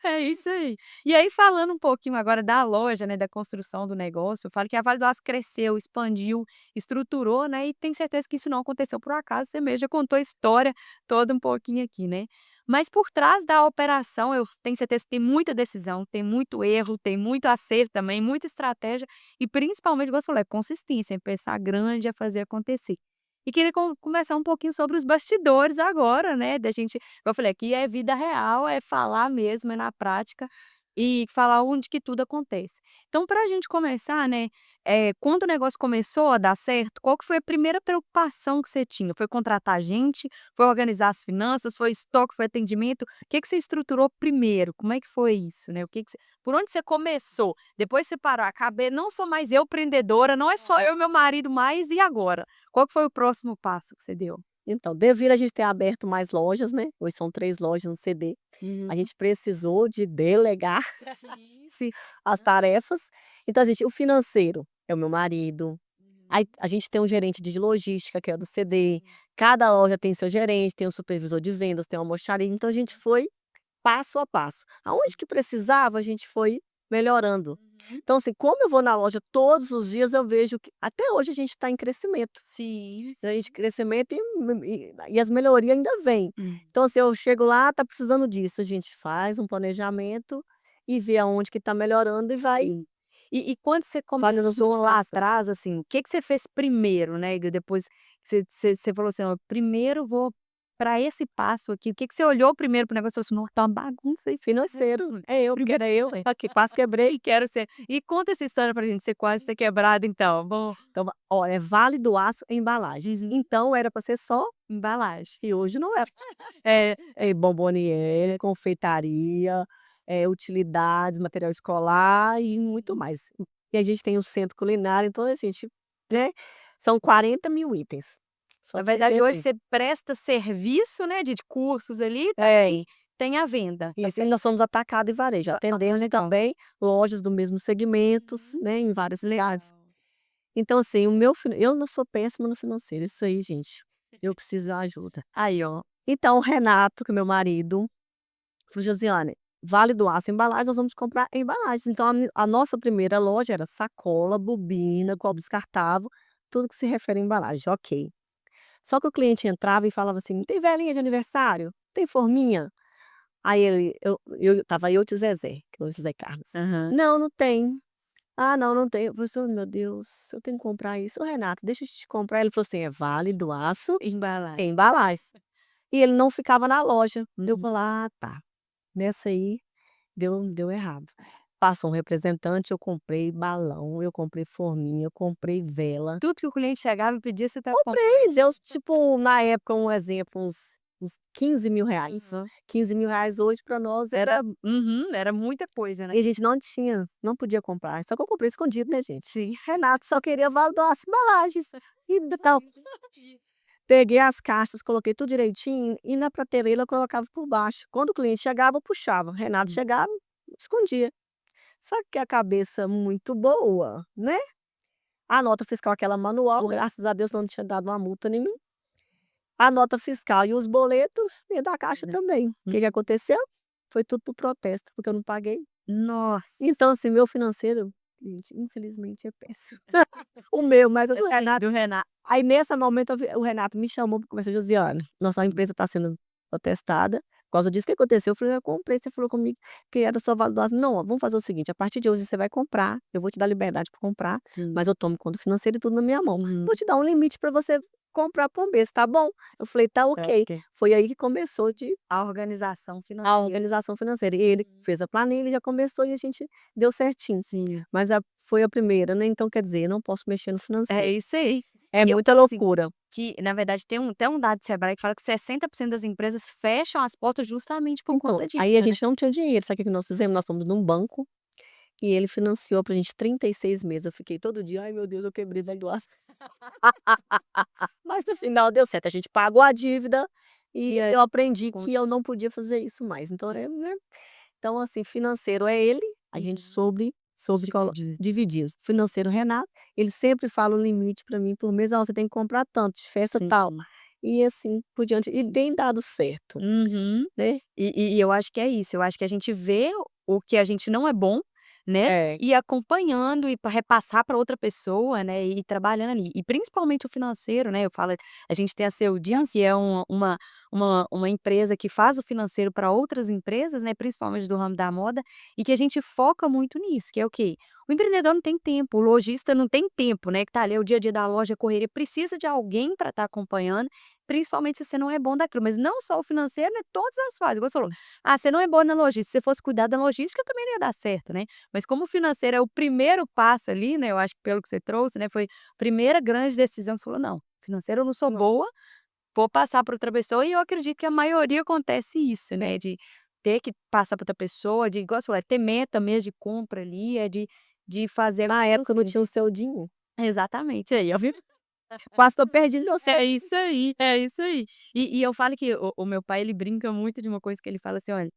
É isso aí. E aí falando um pouquinho agora da loja, né, da construção do negócio, eu falo que a Vale do Aço cresceu, expandiu, estruturou, né, e tenho certeza que isso não aconteceu por acaso, você mesmo já contou a história toda um pouquinho aqui, né. Mas por trás da operação eu tenho certeza que tem muita decisão, tem muito erro, tem muito acerto também, muita estratégia e principalmente, igual você falou, é consistência, é pensar grande, é fazer acontecer. E queria conversar um pouquinho sobre os bastidores agora, né, da gente eu falei, aqui é vida real, é falar mesmo, é na prática, e falar onde que tudo acontece. Então para a gente começar, né, quando o negócio começou a dar certo, qual que foi a primeira preocupação que você tinha? Foi contratar gente? Foi organizar as finanças? Foi estoque? Foi atendimento? O que que você estruturou primeiro? Como é que foi isso, né? O que que você por onde você começou? Depois você parou, acabei não sou mais eu empreendedora, não é só eu e meu marido mais, e agora? Qual que foi o próximo passo que você deu? Então, devido a gente ter aberto mais lojas, né, hoje são 3 lojas no CD, a Uhum. gente precisou de delegar Sim, sim. as tarefas. Então o financeiro é o meu marido, aí Uhum. a gente tem um gerente de logística que é do CD, cada loja tem seu gerente, tem um supervisor de vendas, tem um almoxarifado, então a gente foi passo a passo. Aonde que precisava, a gente foi melhorando. Uhum. Então assim, como eu vou na loja todos os dias, eu vejo que até hoje a gente está em crescimento. Sim, A gente sim. crescimento e as melhorias ainda vêm. Hum. Então assim, eu chego lá, tá precisando disso, a gente faz um planejamento e vê aonde que está melhorando e vai Sim. E quando você fazendo as começou lá modificações. atrás, assim, o que que você fez primeiro, né, e depois você falou assim: "Ó, primeiro vou para esse passo aqui", o que que você olhou primeiro para o negócio e falou assim: "Nossa, tá uma bagunça isso Financeiro, é eu, porque era eu, que quase quebrei. quero ser". E conta essa história pra gente, você quase ter quebrado então, bom. Então, olha, é Vale do Aço Embalagens, Uhum. então era para ser só Embalagem. e hoje não é. É, É bomboniere, confeitaria, utilidades, material escolar e muito mais. E a gente tem o centro culinário, então assim, a gente, né, são 40.000 itens, só na para você verdade hoje entender. você presta serviço, né, de cursos ali, É, também tem a venda. e assim nós somos atacado e varejo, Ah, atendemos legal. também lojas do mesmo segmentos, Uhum. né, em várias cidades. Legal. Então assim, eu não sou péssima no financeiro, isso aí gente, eu preciso de ajuda. Aí, ó. Então o Renato, que é meu marido, falou: "Josiane, vale doar as embalagens, nós vamos comprar embalagens. Então a nossa primeira loja era sacola, bobina, copo descartável, tudo que se refere a embalagem, ok. Só que o cliente entrava e falava assim: "Tem velinha de aniversário? Tem forminha?" Aí eu estava eu e o tio Zezé, que é o José Carlos. Aham. "Não, não tem". "Ah, não, não tem". Eu falei assim: "Oh, meu Deus, eu tenho que comprar isso". "Ô Renato, deixa eu te comprar". Ele falou assim: "É válido aço Embalagem. em embalagem". E ele não ficava na loja. Eu Uhum. falei: "Ah, tá". Nessa aí deu errado. Passou um representante, eu comprei balão, eu comprei forminha, eu comprei vela. Tudo que o cliente chegava e pedia, você estava comprando. Comprei, deu tipo, na época, um exemplo, uns R$ 15.000. Aham. R$ 15.000 hoje para nós era. Era muita coisa, né. E a gente não podia comprar, só que eu comprei escondido, né, gente. Sim. Renato só queria validar as embalagens e tal. Peguei as caixas, coloquei tudo direitinho e na prateleira eu colocava por baixo. Quando o cliente chegava, eu puxava, Renato Hum. chegava, escondia. Só que a cabeça muito boa, né, a nota fiscal aquela manual, graças a Deus não tinha dado uma multa em mim. A nota fiscal e os boletos dentro da caixa também. O Hum. que que aconteceu? Foi tudo para protesto, porque eu não paguei. Nossa. Então, assim, meu financeiro, gente, infelizmente é péssimo. O meu, mas o do Assim, Renato. do Renato. Aí nesse momento o Renato me chamou para conversar: "Josiana, nossa empresa está sendo protestada por causa disso, o que aconteceu?" Eu falei: "Eu comprei, você falou comigo que era só validação". "Não, vamos fazer o seguinte, a partir de hoje você vai comprar, eu vou te dar liberdade para comprar, Sim. mas eu tomo conta financeira e tudo na minha mão. Uhum. Vou te dar um limite para você comprar por mês, tá bom?" Eu falei: "Tá ok". Ok. Foi aí que começou A organização a financeira. organização financeira. E ele Uhum. fez a planilha, já começou e a gente deu certinho. Sim. Mas foi a primeira, né, então quer dizer, eu não posso mexer no É financeiro. isso aí. É E eu muita falo assim, loucura. que na verdade tem até um dado do Sebrae que fala que 60% das empresas fecham as portas justamente por Então, conta aí a disso, né. gente não tinha dinheiro, sabe o que que nós fizemos? Nós fomos num banco e ele financiou pra gente 36 meses. Eu fiquei todo dia: "Ai meu Deus, eu quebrei vai doar". Mas no final deu certo, a gente pagou a dívida e E aí eu aprendi com que eu não podia fazer isso mais. Então, né, então assim, financeiro é ele, a gente Uhum. soube Dividir. dividir. Financeiro Renato, ele sempre fala o limite pra mim por mês: "Ó, você tem que comprar tanto, de festa Sim. tal". E assim por diante, e tem dado certo, Uhum. né. E eu acho que é isso, eu acho que a gente vê o que a gente não é bom, né, É. e acompanhando e repassar para outra pessoa, né, e trabalhando ali. E principalmente o financeiro, né, eu falo, a gente tem a Seudiance, é uma empresa que faz o financeiro para outras empresas, né, principalmente do ramo da moda, e que a gente foca muito nisso, que é o quê? O empreendedor não tem tempo, o lojista não tem tempo, né, que tá ali, é o dia a dia da loja, correria, precisa de alguém para estar acompanhando. Principalmente se você não é bom daquilo, mas não só o financeiro, né, todas as fases, igual você falou: "Ah, você não é boa na logística", se você fosse cuidar da logística também não ia dar certo, né. Mas como o financeiro é o primeiro passo ali, né, eu acho que pelo que você trouxe, né, foi a primeira grande decisão que você falou: "Não, financeiro eu não sou boa, vou passar para outra pessoa", e eu acredito que a maioria acontece isso, né, de ter que passar para outra pessoa, de igual você falou, é ter meta mesmo de compra ali, é de fazer Na época não acontecer. tinha o Seudinho, Exatamente, aí ó, viu. quase tô perdendo meu É Seu. isso aí, é isso aí. E eu falo que o meu pai ele brinca muito de uma coisa que ele fala assim: "Olha,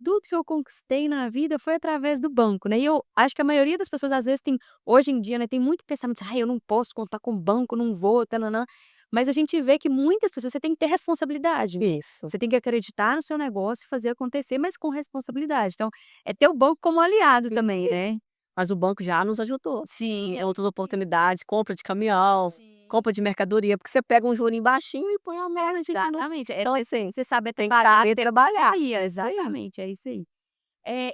tudo que eu conquistei na vida foi através do banco", né, e eu acho que a maioria das pessoas às vezes tem hoje em dia, né, tem muito pensamento: "Ai, eu não posso contar com o banco, não vou, tã-nã-nã", mas a gente vê que muitas pessoas você tem que ter responsabilidade. Isso. Você tem que acreditar no seu negócio e fazer acontecer, mas com responsabilidade. Então, é ter o banco como aliado também, né. Mas o banco já nos ajudou Sim, em é outras isso aí. oportunidades, compra de caminhão, Sim. compra de mercadoria, porque você pega um jurinho baixinho e põe uma média de valor. Exatamente, Então assim, você saber tem que trabalhar, saber ter trabalhar. economia, É isso aí. exatamente, é isso aí.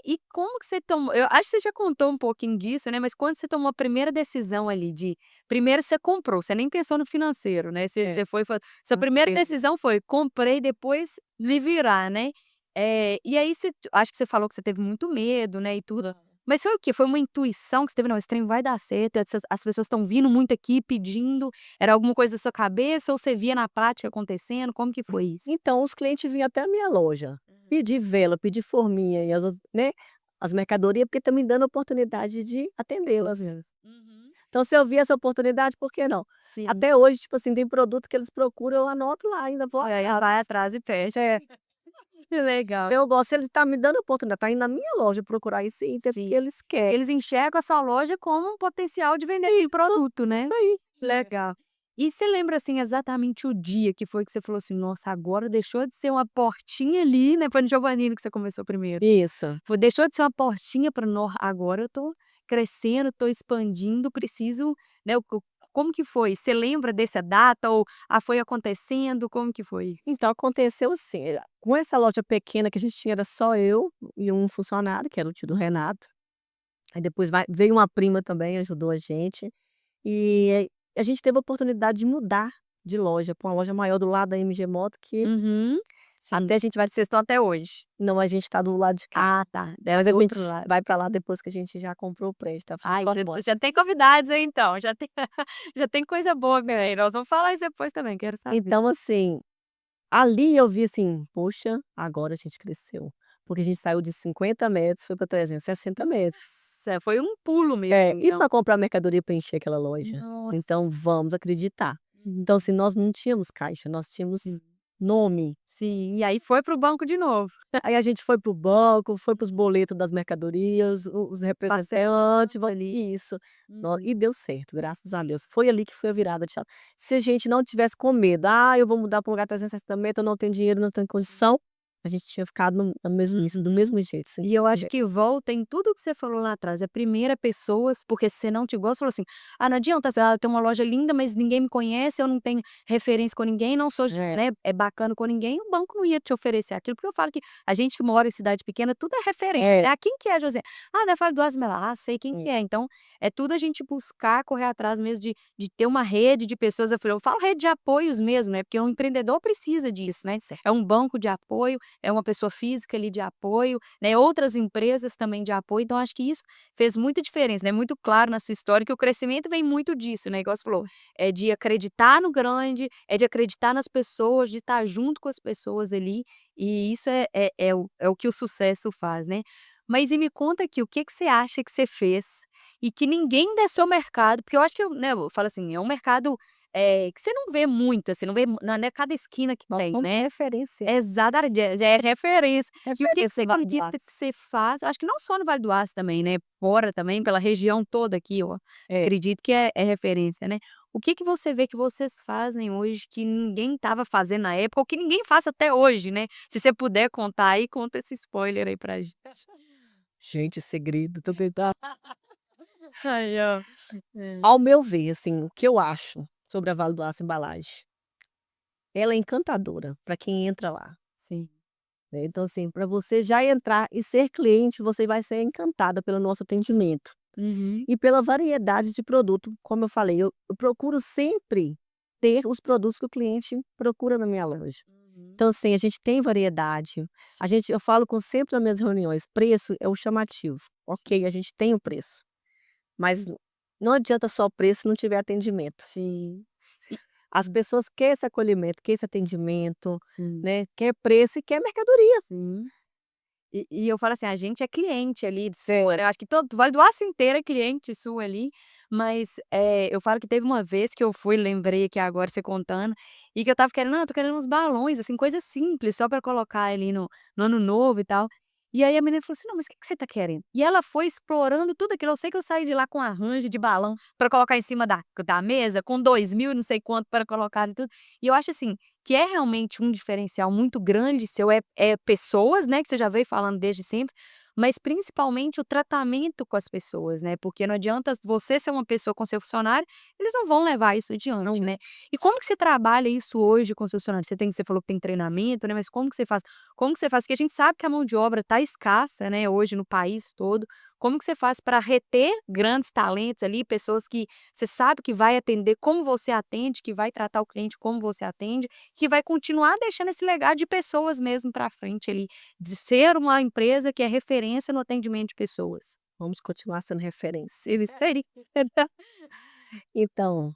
E como que você tomou eu acho que você já contou um pouquinho disso, né, mas quando você tomou a primeira decisão ali de primeiro você comprou, você nem pensou no financeiro, né, É. você foi sua primeira decisão foi: "Comprei, depois me virar", né. E aí você acho que você falou que você teve muito medo, né, e tudo, mas foi o quê? Foi uma intuição que você teve: "Não, esse trem vai dar certo, as pessoas estão vindo muito aqui pedindo", era alguma coisa da sua cabeça ou você via na prática acontecendo, como que foi isso? Então os clientes vinham até a minha loja, Uhum. pedir vela, pedir forminha e né, as mercadorias, porque tá me dando a oportunidade de atendê-las. Uhum. Então se eu vi essa oportunidade, por que não? Sim. Até hoje, tipo assim, tem produto que eles procuram, eu anoto lá, ainda vou E aí atrás. vai atrás e fecha. É. Que legal. Eu gosto, se eles tá me dando a oportunidade, tá indo na minha loja procurar esse item, é Sim. porque eles querem. Eles enxergam a sua loja como um potencial de vender É aquele isso produto, né. aí. Legal. E você lembra, assim, exatamente o dia que foi que você falou assim: "Nossa, agora deixou de ser uma portinha ali", né, foi no Giovanini que você começou primeiro. Isso. Foi deixou de ser uma portinha para "Nó, agora eu tô crescendo, tô expandindo, preciso", né, o co como que foi? Você lembra dessa data ou, foi acontecendo, como que foi isso? Então aconteceu assim, com essa loja pequena que a gente tinha, era só eu e um funcionário, que era o tio do Renato. Aí depois veio uma prima também, ajudou a gente, e aí a gente teve a oportunidade de mudar de loja para uma loja maior do lado da MG Moto, que Uhum. Sim. até a gente vai Vocês estão até hoje? não, a gente está do lado de cá, Ah, tá. mas a Do gente outro lado. vai para lá depois que a gente já comprou o prédio, tá Ai, bora. já tem convidados aí então, já tem já tem coisa boa vem aí, nós vamos falar isso depois também, quero saber. Então assim, ali eu vi assim: "Poxa, agora a gente cresceu", porque a gente saiu de 50 metros, foi para 360 metros. Nossa, foi um pulo mesmo É, e então. para comprar mercadoria para encher aquela loja? Nossa. Então vamos acreditar. Uhum. Então assim, nós não tínhamos caixa, nós tínhamos Sim. nome. Sim, e aí foi para o banco de novo. Aí a gente foi para o banco, foi para os boletos das mercadorias, os representantes, Parcelando ali. isso. Uhum. E deu certo, graças a Deus. Foi ali que foi a virada de chave. Se a gente não tivesse com medo: "Ah, eu vou mudar para um lugar 360 metros, eu não tenho dinheiro, não tenho Sim. condição", a gente tinha ficado no na mesmice, do mesmo jeito, sem E eu acho je que volta em tudo que você falou lá atrás, é primeiro é pessoas, porque se você não te gosta, você falou assim: "Ah, não adianta, eu tenho uma loja linda, mas ninguém me conhece, eu não tenho referência com ninguém, não sou, é, né, bacana com ninguém", o banco não ia te oferecer aquilo, porque eu falo que a gente que mora em cidade pequena, tudo é referência, é, né. "Ah, quem que é José?" "Ah, da Vale do Aço". "Ah, sei quem hum, que é". Então, é tudo a gente buscar, correr atrás mesmo de ter uma rede de pessoas, eu falo rede de apoios mesmo, né, porque um empreendedor precisa disso, né. certo. É um banco de apoio, é uma pessoa física ali de apoio, né, outras empresas também de apoio, então acho que isso fez muita diferença, né, muito claro na sua história que o crescimento vem muito disso, né, igual você falou, é de acreditar no grande, é de acreditar nas pessoas, de estar junto com as pessoas ali, e isso é o que o sucesso faz, né. Mas e me conta aqui, o que que você acha que você fez, e que ninguém desse mercado, porque eu acho que né, eu falo assim, é um mercado, que você não vê muito, assim, não vê não é cada esquina que Nós tem, somos né. referência, Exatamente, já é referência. E o que que referência você no Vale do acredita que Aço. você faz, acho que não só no Vale do Aço também, né, fora também, pela região toda aqui, ó, É. acredito que é referência, né. O que que você vê que vocês fazem hoje que ninguém estava fazendo na época ou que ninguém faz até hoje, né? Se você puder contar aí, conta esse spoiler aí pra gente. Gente, segredo, tô tentando. Aí, ó. É. Ao meu ver, assim, o que eu acho sobre a Vale do Aço Embalagem, ela é encantadora para quem entra lá, Sim. né, então assim, para você já entrar e ser cliente, você vai ser encantada pelo nosso atendimento Uhum. e pela variedade de produto, como eu falei, eu procuro sempre ter os produtos que o cliente procura na minha loja. Uhum. Então assim, a gente tem variedade, Sim, eu falo com sempre nas minhas reuniões: "Preço é o chamativo". sim. Ok, a gente tem o preço, mas não adianta só preço se não tiver atendimento. Sim. E As pessoas querem esse acolhimento, quer esse atendimento, sim, né, quer preço e quer mercadoria. sim. E eu falo assim, a gente é cliente ali de sua, É. né, eu acho que todo Vale do Aço inteiro é cliente sua ali, mas, eu falo que teve uma vez que eu fui, lembrei aqui agora você contando, e que eu estava querendo, tô querendo uns balões, assim, coisa simples, só para colocar ali no ano novo e tal. E aí a menina falou assim: "Não, mas o que que você tá querendo?". E ela foi explorando tudo aquilo, eu sei que eu saí de lá com arranjo de balão para colocar em cima da mesa, com 2.000 e não sei quanto para colocar e tudo. E eu acho assim, que é realmente um diferencial muito grande seu, é pessoas, né, que você já veio falando desde sempre, mas principalmente o tratamento com as pessoas, né, porque não adianta você ser uma pessoa com seu funcionário, eles não vão levar isso adiante, Não, né. E como que você trabalha isso hoje com seus funcionários? Você falou que tem treinamento, né, mas como que você faz? Como que você faz? Porque a gente sabe que a mão de obra está escassa, né, hoje no país todo. Como que você faz para reter grandes talentos ali, pessoas que você sabe que vai atender como você atende, que vai tratar o cliente como você atende, que vai continuar deixando esse legado de pessoas mesmo para frente ali, de ser uma empresa que é referência no atendimento de pessoas. vamos continuar sendo referência. Eles teriam. Então,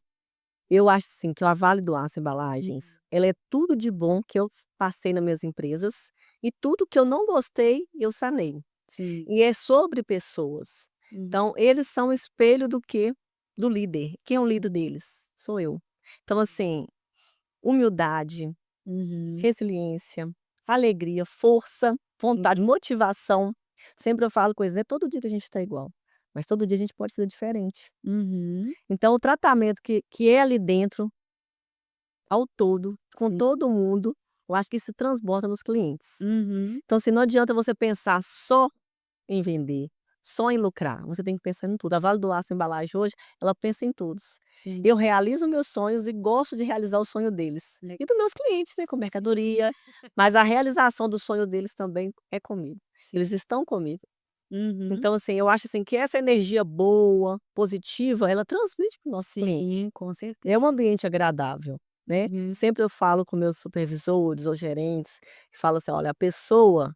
eu acho assim que a Vale do Aço Embalagens, ela é tudo de bom que eu passei nas minhas empresas e tudo que eu não gostei, eu sanei. Sim. E é sobre pessoas. Uhum. Então, eles são o espelho do quê? Do líder. Quem é o líder deles? Sou eu. Então, assim, humildade, Uhum. resiliência, alegria, força, Sim. vontade, motivação. Sempre eu falo coisas, é todo dia que a gente está igual, mas todo dia a gente pode fazer diferente. Uhum. Então o tratamento que é ali dentro, ao todo, com Sim. todo mundo, eu acho que isso transborda nos clientes. Uhum. Então, assim, não adianta você pensar só em vender, só em lucrar, você tem que pensar em tudo. A Vale do Aço Embalagem hoje, ela pensa em todos. Sim. Eu realizo meus sonhos e gosto de realizar o sonho deles. Le E dos meus clientes, né, com Sim. mercadoria, mas a realização do sonho deles também é comigo. Sim. Eles estão comigo. Uhum. Então, assim, eu acho, assim, que essa energia boa, positiva, ela transmite para o nosso cliente. Sim, com certeza. É um ambiente agradável, né. Uhum. Sempre eu falo com meus supervisores ou gerentes, falo assim: "Olha, a pessoa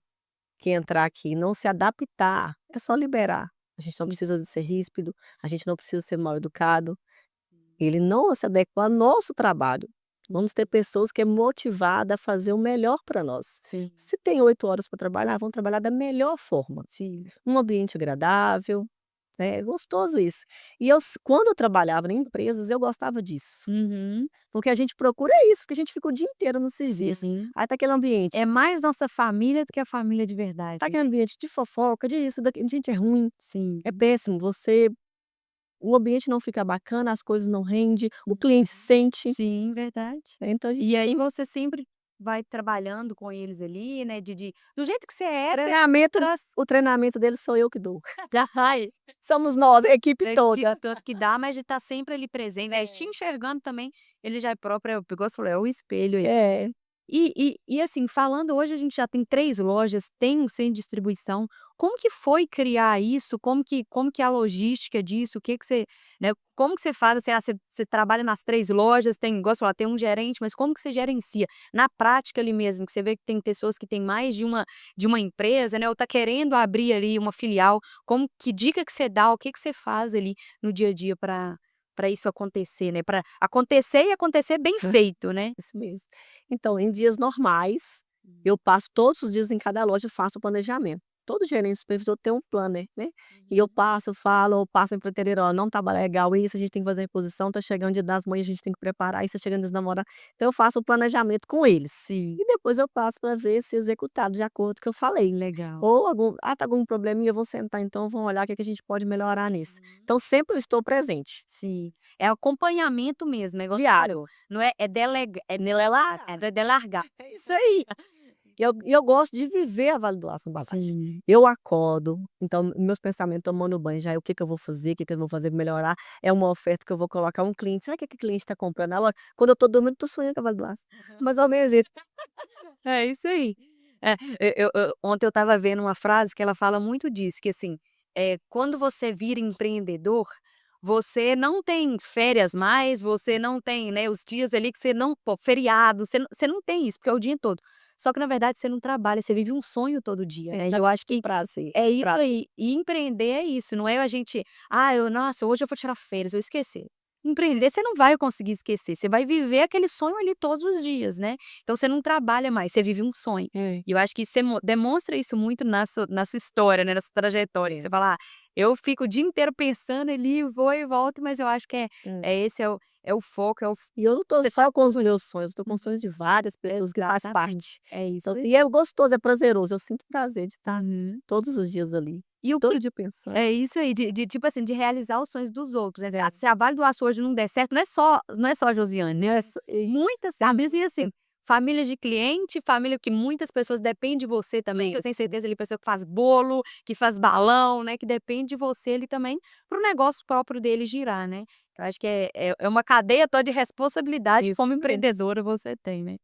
que entrar aqui e não se adaptar, é só liberar. A gente não Sim. precisa de ser ríspido, a gente não precisa ser mal educado. Ele não se adequa ao nosso trabalho. Vamos ter pessoas que é motivada a fazer o melhor para nós. Sim. Se tem 8 horas para trabalhar, vamos trabalhar da melhor forma. Sim. Um ambiente agradável, é gostoso isso. E quando eu trabalhava em empresas, eu gostava disso, Uhum. porque a gente procura isso, porque a gente fica o dia inteiro no serviço. Sim. Aí tá aquele ambiente É mais nossa família do que a família de tá verdade, né. aquele ambiente de fofoca, disso, daquilo, gente, é ruim, Sim. é péssimo, o ambiente não fica bacana, as coisas não rende, o Uhum. cliente sente, Sim, verdade. né, então a E gente aí você sempre vai trabalhando com eles ali, né, do jeito que você é, treinamento perguntas o treinamento deles sou eu que dou. ai, Somos nós, a equipe que toda. tanto que dá, mas de estar sempre ali presente, né, te É. enxergando também, ele já é próprio, igual você falou, é o espelho aí. É, E assim, falando hoje a gente já tem 3 lojas, tem um centro de distribuição. Como que foi criar isso? Como que é a logística disso? O que que você, né, como que você faz, assim, você trabalha nas 3 lojas, tem, igual você falou, tem um gerente, mas como que você gerencia? Na prática ali mesmo, que você vê que tem pessoas que têm mais de uma empresa, né, ou tá querendo abrir ali uma filial, que dica que você dá, o que que você faz ali no dia a dia para isso acontecer, né, para acontecer e acontecer bem feito, né? isso mesmo. Então, em dias normais, eu passo todos os dias em cada loja, e faço o planejamento. Todo gerente supervisor tem um planner, né. E eu Uhum. passo, falo, ou passo em prateleira: "Ó, não estava legal isso, a gente tem que fazer a reposição, tá chegando o Dia das Mães, a gente tem que preparar isso, tá chegando o Dia dos Namorados". Então eu faço o planejamento com eles. Sim, E depois eu passo para ver se executado de acordo com o que eu falei. legal. Ou tá algum probleminha, vamos sentar então, vamos olhar o que que a gente pode melhorar nisso. Uhum. Então sempre eu estou presente, Sim, é acompanhamento mesmo, é igual você falou, diário. não é delega é Delelar. é delargar. É isso aí. E eu gosto de viver a Vale do Aço Embalagem. Sim. Eu acordo, então meus pensamentos tomando banho já é o que que eu vou fazer, o que que eu vou fazer pra melhorar, é uma oferta que eu vou colocar um cliente, será que aquele cliente está comprando na loja? Quando eu estou dormindo, eu tô sonhando com a Vale do Aço. Mais ou menos isso. É isso aí. É, ontem eu estava vendo uma frase que ela fala muito disso, que assim, quando você vira empreendedor, você não tem férias mais, você não tem, né, os dias ali que você não, pô, feriado, você não tem isso, porque é o dia todo. Só que na verdade você não trabalha, você vive um sonho todo dia, né, e eu acho que Prazer, é isso prazer. aí. E empreender é isso, não é a gente: "Ah, nossa, hoje eu vou tirar férias, eu esquecer". Empreender você não vai conseguir esquecer, você vai viver aquele sonho ali todos os dias, né. Então você não trabalha mais, você vive um sonho. É, E eu acho que você demonstra isso muito na sua história, né, na sua trajetória, que é, você fala: "Ah, eu fico o dia inteiro pensando ali, vou e volto", mas eu acho que é. esse é o foco, é o E eu não tô você só com os meus sonhos, eu tô com os uhum, sonhos de várias pessoas que faz exatamente, parte. é isso Então, aí. assim, e é gostoso, é prazeroso, eu sinto prazer de estar Uhum. todos os dias ali, E o todo que dia pensando. é isso aí, de tipo assim, de realizar os sonhos dos outros, né, se a Vale do Aço hoje não der certo, não é só a Josiane, né, muitas famílias e assim, famílias de cliente, família que muitas pessoas dependem de você também, que eu tenho certeza ali, pessoa que faz bolo, que faz balão, né, que depende de você ali também, para o negócio próprio dele girar, né. Eu acho que é uma cadeia toda de responsabilidade que Isso como mesmo. empreendedora você tem, né.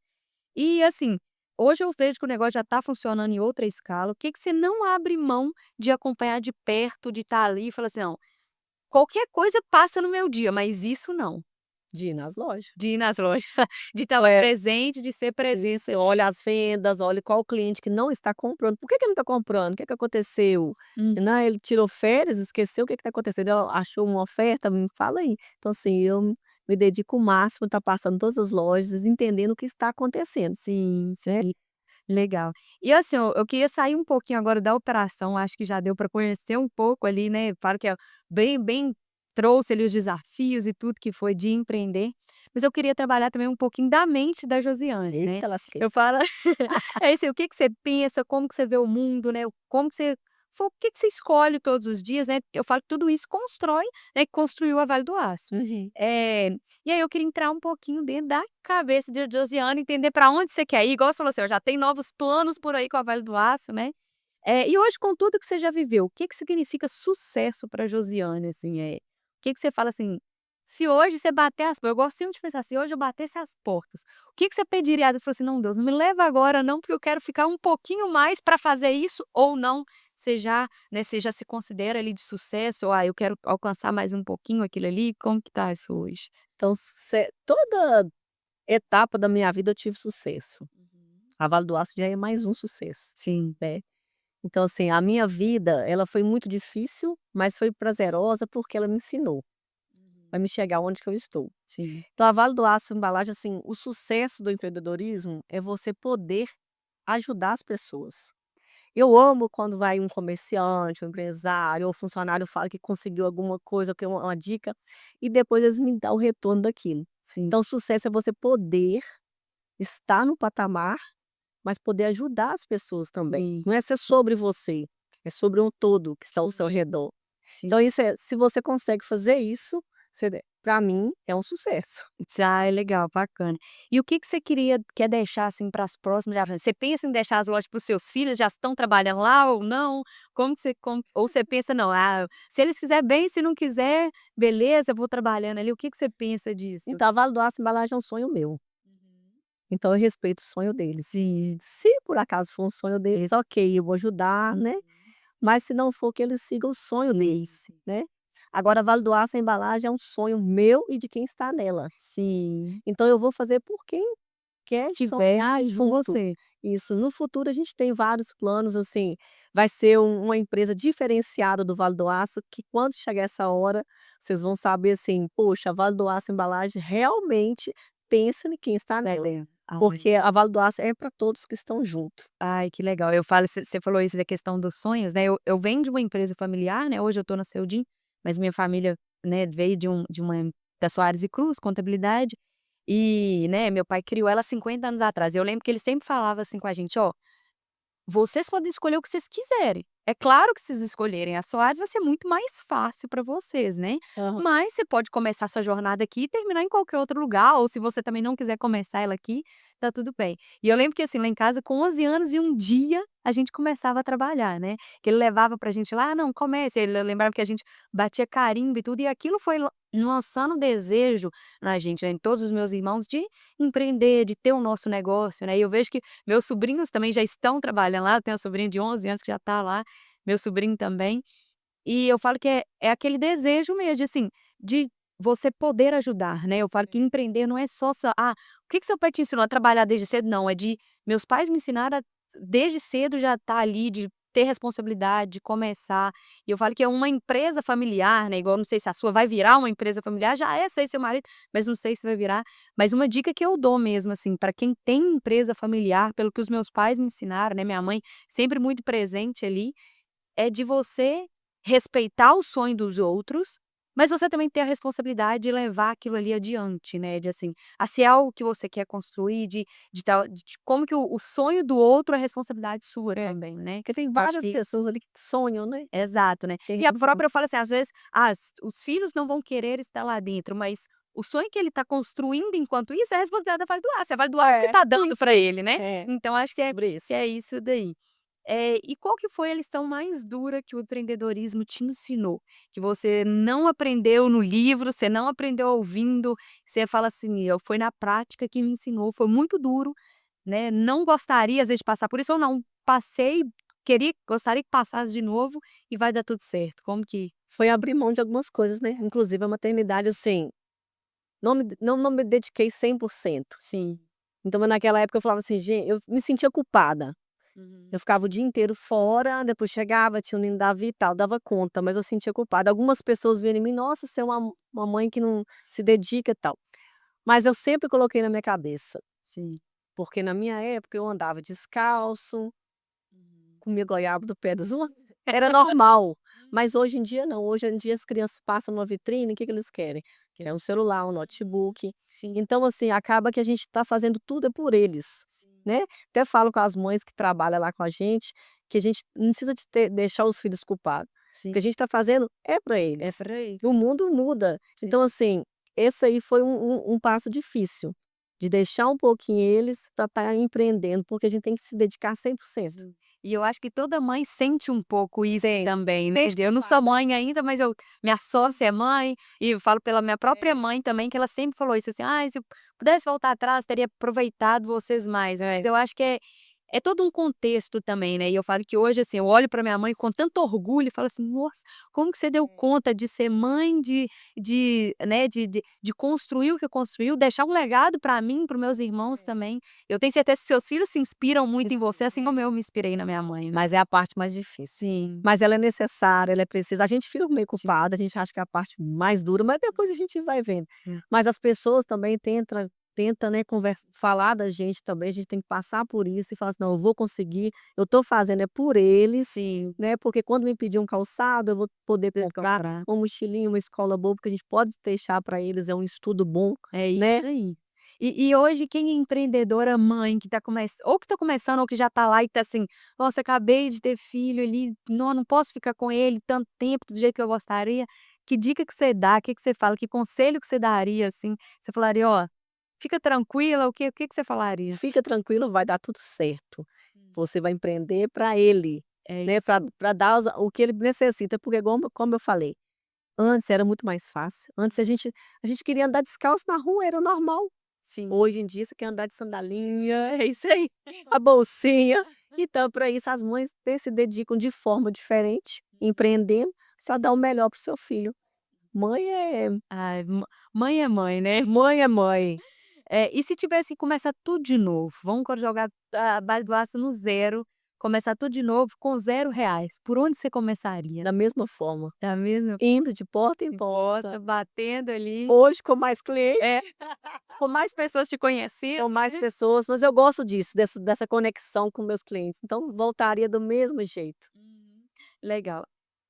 E assim, hoje eu vejo que o negócio já está funcionando em outra escala, o que que você não abre mão de acompanhar de perto, de estar ali e falar assim: "Não, qualquer coisa passa no meu dia, mas isso não", De ir nas lojas. de ir nas lojas, de estar lá É. presente, de ser presente. Você olha as vendas, olha qual o cliente que não está comprando. Por que que não está comprando? O que que aconteceu? Hum, Né, ele tirou férias, esqueceu o que que está acontecendo, ela achou uma oferta, me fala aí. Então, assim, eu me dedico o máximo a estar passando todas as lojas, entendendo o que está acontecendo, sim, né. sim, legal. E assim, eu queria sair um pouquinho agora da operação, acho que já deu para conhecer um pouco ali, né, claro que é bem trouxe ali os desafios e tudo que foi de empreender, mas eu queria trabalhar também um pouquinho da mente da Josiane, né. Eita lasqueira. Eu falo é isso aí, o que que você pensa, como que você vê o mundo, né, como que você o que que você escolhe todos os dias, né, eu falo que tudo isso constrói, né, que construiu a Vale do Aço. Uhum. E aí eu queria entrar um pouquinho dentro da cabeça de Josiane, entender para onde você quer ir, igual você falou assim, ó, já tem novos planos por aí com a Vale do Aço, né. E hoje com tudo que você já viveu, o que que significa sucesso para Josiane, assim, o que que você fala assim, se hoje você bater as eu gosto sempre de pensar, se hoje eu batesse as portas, o que que você pediria a Deus? Fala assim: "Não, Deus, não me leva agora não, porque eu quero ficar um pouquinho mais para fazer isso", ou não, você já se considera ali de sucesso, ou: "Ah, eu quero alcançar mais um pouquinho aquilo ali", como que tá isso hoje? Então toda etapa da minha vida eu tive sucesso. Uhum. A Vale do Aço já é mais um sucesso, Sim. né. Então assim, a minha vida ela foi muito difícil, mas foi prazerosa porque ela me ensinou a Uhum. me chegar onde que eu estou. Sim. Então a Vale do Aço Embalagem, assim, o sucesso do empreendedorismo é você poder ajudar as pessoas. Eu amo quando vai um comerciante, um empresário ou funcionário fala que conseguiu alguma coisa, que é uma dica, e depois eles me dão o retorno daquilo. Sim. Então o sucesso é você poder estar no patamar, mas poder ajudar as pessoas também. Sim. Não é ser sobre você, é sobre um todo que está ao seu Sim. redor. Sim. Então isso se você consegue fazer isso, para mim é um sucesso. Ah, é legal, bacana. E o que que você quer deixar, assim, para as próximas gerações? Você pensa em deixar as lojas para os seus filhos, já estão trabalhando lá ou não? Ou você pensa: "Não, se eles quiser bem, se não quiser, beleza, eu vou trabalhando ali", o que que você pensa disso? Então a Vale do Aço Embalagem é um sonho meu, Uhum. então eu respeito o sonho deles. Sim. Se por acaso for um sonho deles, ok, eu vou ajudar, né, Uhum. mas se não for, que eles sigam o sonho Sim, deles, sim. né. Agora a Vale do Aço Embalagem é um sonho meu e de quem está nela, Sim. então eu vou fazer por quem quer Tiver sonhar com junto. você. Isso, no futuro a gente tem vários planos, assim, vai ser uma empresa diferenciada do Vale do Aço, que quando chegar essa hora, vocês vão saber assim: "Poxa, a Vale do Aço Embalagem realmente pensa em quem está nela", É. porque a Vale do Aço é para todos que estão junto. Ai, que legal. Eu falo você falou isso da questão dos sonhos, né, eu venho de uma empresa familiar, né, hoje eu estou na Seudim, mas minha família, né, veio de uma da Soares e Cruz, contabilidade, e, né, meu pai criou ela há 50 anos atrás. Eu lembro que ele sempre falava assim com a gente: "Ó, vocês podem escolher o que vocês quiserem. É claro que se vocês escolherem a Soares vai ser muito mais fácil para vocês, né, Aham. mas você pode começar sua jornada aqui e terminar em qualquer outro lugar, ou se você também não quiser começar ela aqui, tá tudo bem". E eu lembro que, assim, lá em casa com 11 anos e um dia a gente começava a trabalhar, né, que ele levava pra gente lá: "Ah, não, comece". Ele lembrava que a gente batia carimbo e tudo, e aquilo foi lançando desejo na gente, né, em todos os meus irmãos de empreender, de ter o nosso negócio, né, e eu vejo que meus sobrinhos também já estão trabalhando lá, eu tenho uma sobrinha de 11 anos que já está lá, meu sobrinho também, e eu falo que é aquele desejo mesmo de, assim, de você poder ajudar, né, eu falo que empreender não é só o que que seu pai te ensinou a trabalhar desde cedo? Não, é de meus pais me ensinaram a desde cedo já estar ali, de ter responsabilidade, de começar, e eu falo que é uma empresa familiar, né, igual não sei se a sua vai virar uma empresa familiar, já é, sei seu marido, mas não sei se vai virar, mas uma dica que eu dou mesmo, assim, para quem tem empresa familiar, pelo que os meus pais me ensinaram, né, minha mãe sempre muito presente ali, é de você respeitar o sonho dos outros, mas você também ter a responsabilidade de levar aquilo ali adiante, né, de assim, se é algo que você quer construir, de como que o sonho do outro é responsabilidade sua É, também, né. porque tem Eu acho várias que isso pessoas ali que sonham, né, exato, né. quem E a realizam. própria eu falo assim, às vezes, os filhos não vão querer estar lá dentro, mas o sonho que ele está construindo enquanto isso é a responsabilidade da Vale do Aço, é a Vale do Aço que É, está dando para ele, né. é, Então acho sobre isso. que é isso daí. E qual que foi a lição mais dura que o empreendedorismo te ensinou? Que você não aprendeu no livro, você não aprendeu ouvindo, você fala assim: "Eu foi na prática que me ensinou, foi muito duro, né, não gostaria às vezes de passar por isso", ou não, passei, gostaria que passasse de novo e vai dar tudo certo. Como que Foi abrir mão de algumas coisas, né, inclusive a maternidade, assim, não me dediquei 100%. sim. Então naquela época eu falava assim: "Gen", eu me sentia culpada. Eu Uhum. ficava o dia inteiro fora, depois chegava, tinha o Nino Davi e tal, dava conta, mas eu sentia culpada. Algumas pessoas viam em mim: "Nossa, você é uma mãe que não se dedica e tal". Mas eu sempre coloquei na minha cabeça, Sim. porque na minha época eu andava descalço, Uhum. comia goiaba do pé das outras, era normal. Mas Uhum. hoje em dia não, hoje em dia as crianças passam numa vitrine, o que que eles querem? Querem um celular, um Uhum. notebook. Sim, Então assim, acaba que a gente está fazendo tudo é por eles, sim. né. Até falo com as mães que trabalham lá com a gente, que a gente não precisa de deixar os filhos culpados. O Sim, que a gente está fazendo é para é eles. para O eles. mundo muda. Sim, Então, assim, esse aí foi um passo difícil, de deixar um pouquinho eles para estar empreendendo, porque a gente tem que se dedicar 100%. sim. E eu acho que toda mãe sente um pouco isso Sim, também, né. sente Eu não sou culpada. mãe ainda, mas eu minha sócia é mãe, e eu falo pela minha própria É, mãe também, que ela sempre falou isso assim: "Ai, se eu pudesse voltar atrás, teria aproveitado vocês mais". Eu acho que é todo um contexto também, né, e eu falo que hoje, assim, eu olho para minha mãe com tanto orgulho e falo assim: "Nossa, como que você deu é, conta de ser mãe, né, de construir o que construiu, deixar um legado para mim, para os meus irmãos é. também". Eu tenho certeza que seus filhos se inspiram muito em você, Inspira. assim como eu me inspirei na minha mãe, né. Mas é a parte mais difícil. Sim, Mas ela é necessária, ela é precisa. A gente fica meio sim. culpada, a gente acha que é a parte mais dura, mas depois a gente vai vendo. Hum. Mas as pessoas também tenta, né, falar da gente também, a gente tem que passar por isso e falar assim: "Não, eu vou conseguir, eu estou fazendo é por eles, Sim, né, porque quando me pedir um calçado, eu vou poder de comprar comprar. uma mochilinha, uma escola boa, porque a gente pode deixar para eles, é um estudo bom", É né. isso aí. E hoje quem é empreendedora mãe que tá ou que tá começando ou que já tá lá e tá assim: "Nossa, acabei de ter filho ali, não posso ficar com ele tanto tempo do jeito que eu gostaria". Que dica que você dá, que você fala, que conselho que você daria, assim? Você falaria: "Ó, fica tranquila", o que você falaria? Fica tranquilo, vai dar tudo certo. Hum. Você vai empreender para ele, É né, isso. para dar o que ele necessita, porque como eu falei, antes era muito mais fácil, antes a gente queria andar descalço na rua, era normal. Sim. Hoje em dia você quer andar de sandalinha, é isso aí, a bolsinha. Então para isso as mães, né, se dedicam de forma diferente, empreendendo, só dá o melhor para o seu filho. Mãe é Ai, mãe é mãe, né? mãe é mãe, E se tivesse que começar tudo de novo, vamos agora jogar a base do aço no zero, começar tudo de novo com R$ 0, por onde você começaria? da mesma forma, Da mesma indo de porta em porta, porta, batendo ali, hoje com mais clientes. é, com mais pessoas te conhecendo, Com mais né? pessoas, mas eu gosto disso, dessa conexão com meus clientes, então voltaria do mesmo jeito. Uhum. Legal.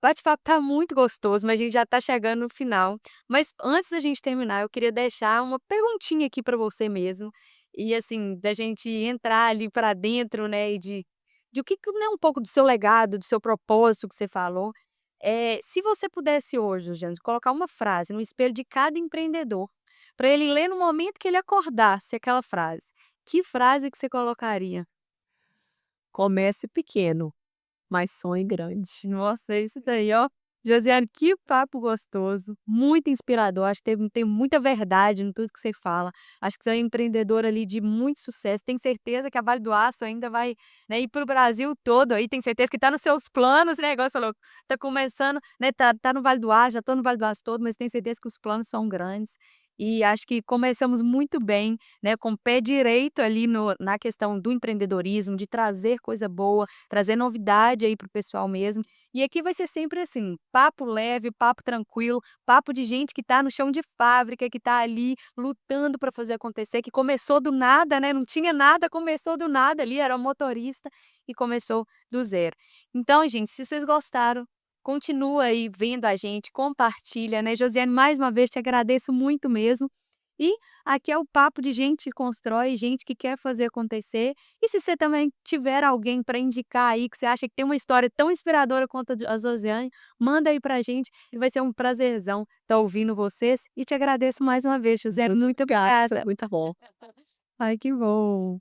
O bate-papo tá muito gostoso, mas a gente já tá chegando no final. Mas antes da gente terminar, eu queria deixar uma perguntinha aqui para você mesmo, e assim, da gente entrar ali para dentro, né, e de o que, né, um pouco do seu legado, do seu propósito que você falou. Se você pudesse hoje, gente, colocar uma frase no espelho de cada empreendedor, para ele ler no momento que ele acordasse aquela frase, que frase que você colocaria? Comece pequeno, mas sonhe grande. Nossa, é isso daí, ó. Josiane, que papo gostoso, muito inspirador. Acho que tem muita verdade em tudo que você fala. Acho que você é uma empreendedora ali de muito sucesso. Tenho certeza que a Vale do Aço ainda vai, né, ir para o Brasil todo aí. Tenho certeza que está nos seus planos, né? Igual você falou, tá começando, né? Tá no Vale do Aço, já tô no Vale do Aço todo, mas tenho certeza que os planos são grandes. E acho que começamos muito bem, né? Com o pé direito ali na questão do empreendedorismo, de trazer coisa boa, trazer novidade aí para o pessoal mesmo. E aqui vai ser sempre assim, papo leve, papo tranquilo, papo de gente que está no chão de fábrica, que está ali lutando para fazer acontecer, que começou do nada, né? Não tinha nada, começou do nada ali, era um motorista e começou do zero. Então, gente, se vocês gostaram, continua aí vendo a gente, compartilha, né? Josiane, mais uma vez te agradeço muito mesmo. E aqui é o papo de gente que constrói, gente que quer fazer acontecer. E se você também tiver alguém para indicar aí, que você acha que tem uma história tão inspiradora quanto a Josiane, manda aí pra gente, e vai ser um prazerzão estar ouvindo vocês. E te agradeço mais uma vez, Josiane, Muito muito obrigada, foi obrigada. muito bom. Ai, que bom.